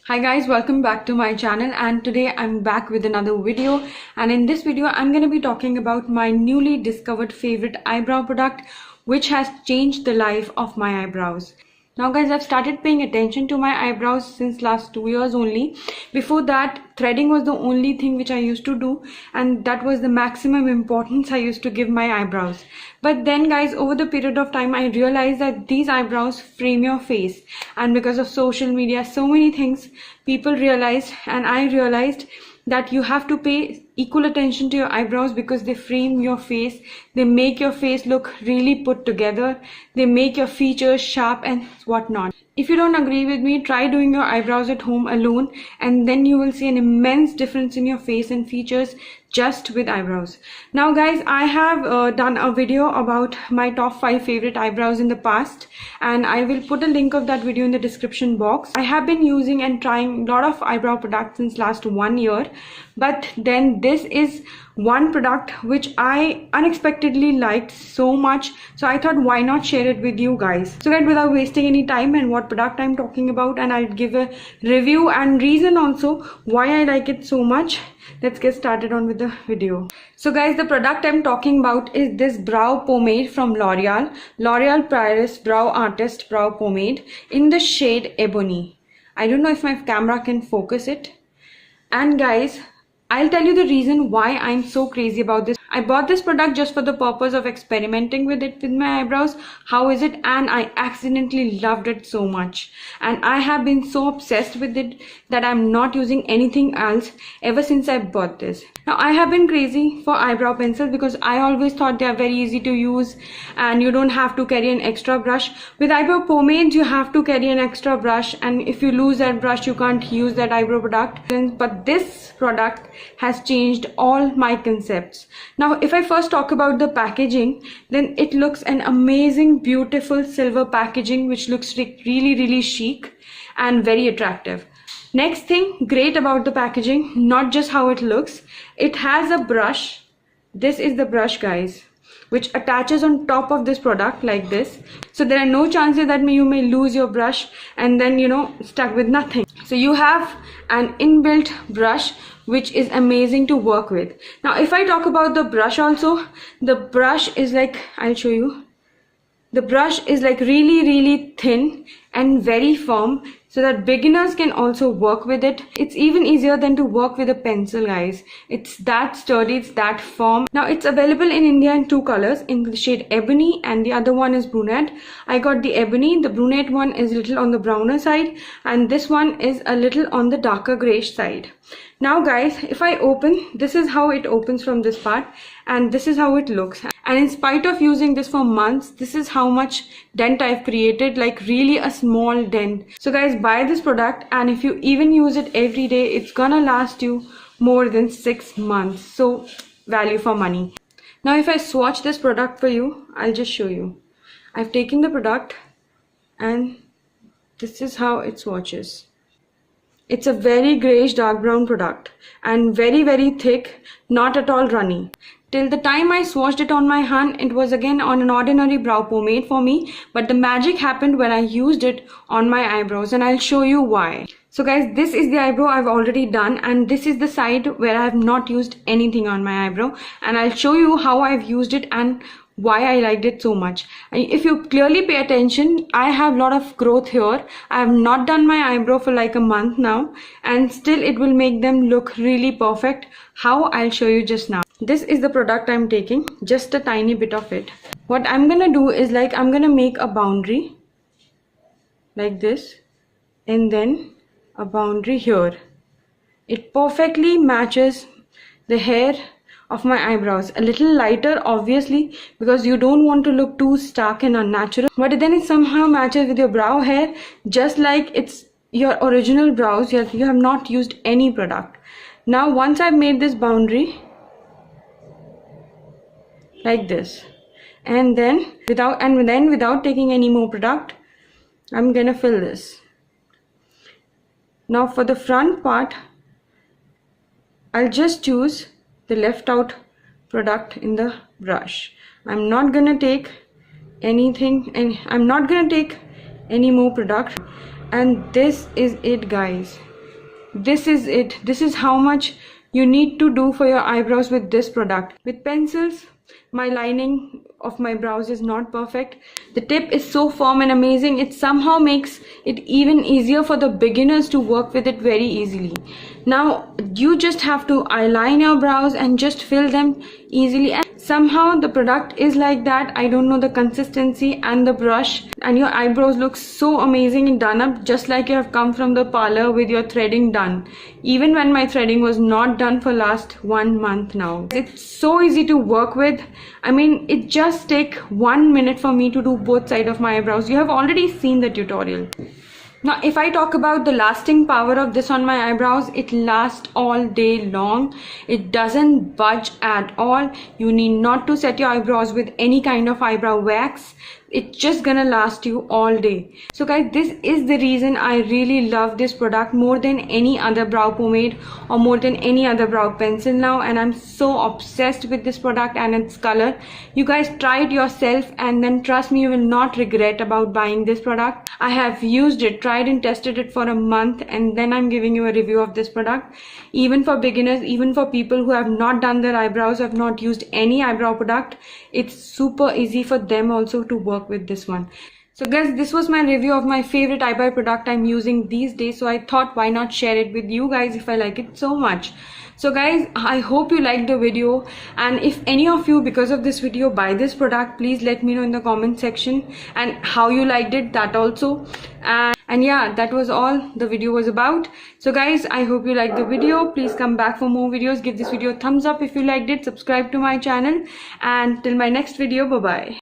Hi guys, welcome back to my channel, and today I'm back with another video. And in this video I'm going to be talking about my newly discovered favorite eyebrow product which has changed the life of my eyebrows. Now guys, I've started paying attention to my eyebrows since last 2 years only. Before that, threading was the only thing which I used to do, and that was the maximum importance I used to give my eyebrows. But then guys, over the period of time I realized that these eyebrows frame your face, and because of social media, so many things people realized, and I realized that you have to pay equal attention to your eyebrows because they frame your face, they make your face look really put together, they make your features sharp and whatnot. If you don't agree with me, try doing your eyebrows at home alone, and then you will see an immense difference in your face and features just with eyebrows. Now guys, I have done a video about my top 5 favorite eyebrows in the past, and I will put a link of that video in the description box. I have been using and trying a lot of eyebrow products since last 1 year, but then this is one product which I unexpectedly liked so much, so I thought why not share it with you guys. So guys, without wasting any time and what product I'm talking about, and I'll give a review and reason also why I like it so much. Let's get started on with the video. So guys, the product I'm talking about is this brow pomade from L'Oreal Paris Brow Artist Brow Pomade in the shade Ebony. I don't know if my camera can focus it. And guys, I'll tell you the reason why I'm so crazy about this. I bought this product just for the purpose of experimenting with it with my eyebrows. How is it? And I accidentally loved it so much. And I have been so obsessed with it that I'm not using anything else ever since I bought this. Now I have been crazy for eyebrow pencils because I always thought they are very easy to use and you don't have to carry an extra brush. With eyebrow pomades, you have to carry an extra brush, and if you lose that brush, you can't use that eyebrow product. But this product has changed all my concepts. Now if I first talk about the packaging, then it looks an amazing, beautiful silver packaging which looks really chic and very attractive. Next thing great about the packaging, not just how it looks, it has a brush. This is the brush guys, which attaches on top of this product like this, so there are no chances that you may lose your brush and then stuck with nothing. So you have an inbuilt brush which is amazing to work with. Now if I talk about the brush also, the brush is like, I'll show you, the brush is like really thin and very firm, so that beginners can also work with it. It's even easier than to work with a pencil guys. It's that sturdy, it's that firm. Now it's available in India in 2 colors, in the shade Ebony and the other one is Brunette. I got the Ebony. The Brunette one is a little on the browner side and this one is a little on the darker grayish side. Now guys, if I open, this is how it opens from this part and this is how it looks. And in spite of using this for months, this is how much dent I've created, like really a small dent. So guys, buy this product, and if you even use it every day, it's gonna last you more than 6 months. So value for money. Now if I swatch this product for you, I'll just show you. I've taken the product and this is how it swatches. It's a very grayish dark brown product and very thick, not at all runny. Till the time I swatched it on my hand, it was again on an ordinary brow pomade for me, but the magic happened when I used it on my eyebrows, and I'll show you why. So guys, this is the eyebrow I've already done, and this is the side where I have not used anything on my eyebrow, and I'll show you how I've used it and why I liked it so much. And if you clearly pay attention, I have a lot of growth here. I have not done my eyebrow for like a month now, and still it will make them look really perfect. How? I'll show you just now. This is the product I'm taking, just a tiny bit of it. What I'm gonna do is like, I'm gonna make a boundary like this and then a boundary here. It perfectly matches the hair of my eyebrows. A little lighter obviously because you don't want to look too stark and unnatural, but then it somehow matches with your brow hair just like it's your original brows. You have not used any product. Now once I've made this boundary like this, and then without taking any more product, I'm gonna fill this. Now for the front part, I'll just choose the left out product in the brush. I'm not gonna take anything, and I'm not gonna take any more product. And this is it guys. this is it. This is how much you need to do for your eyebrows with this product. With pencils, my lining of my brows is not perfect. The tip is so firm and amazing. It somehow makes it even easier for the beginners to work with it very easily. Now you just have to eyeline your brows and just fill them easily, and somehow the product is like that. I don't know the consistency and the brush, and your eyebrows look so amazing and done up, just like you have come from the parlor with your threading done, even when my threading was not done for last 1 month now. It's so easy to work with. I mean, it just take 1 minute for me to do both sides of my eyebrows. You have already seen the tutorial. Now, if I talk about the lasting power of this on my eyebrows, it lasts all day long. It doesn't budge at all. You need not to set your eyebrows with any kind of eyebrow wax. It's just gonna last you all day. So guys, this is the reason I really love this product more than any other brow pomade or more than any other brow pencil now, and I'm so obsessed with this product and its color. You guys try it yourself and then trust me, you will not regret about buying this product. I have used it, tried and tested it for a month, and then I'm giving you a review of this product. Even for beginners, even for people who have not done their eyebrows, have not used any eyebrow product, it's super easy for them also to work with this one. So guys, this was my review of my favorite eyebrow product I'm using these days. So I thought, why not share it with you guys if I like it so much. So guys, I hope you liked the video, and if any of you because of this video buy this product, please let me know in the comment section and how you liked it, that also. And yeah, that was all the video was about. So guys, I hope you liked the video. Please come back for more videos. Give this video a thumbs up if you liked it. Subscribe to my channel, and till my next video, bye bye.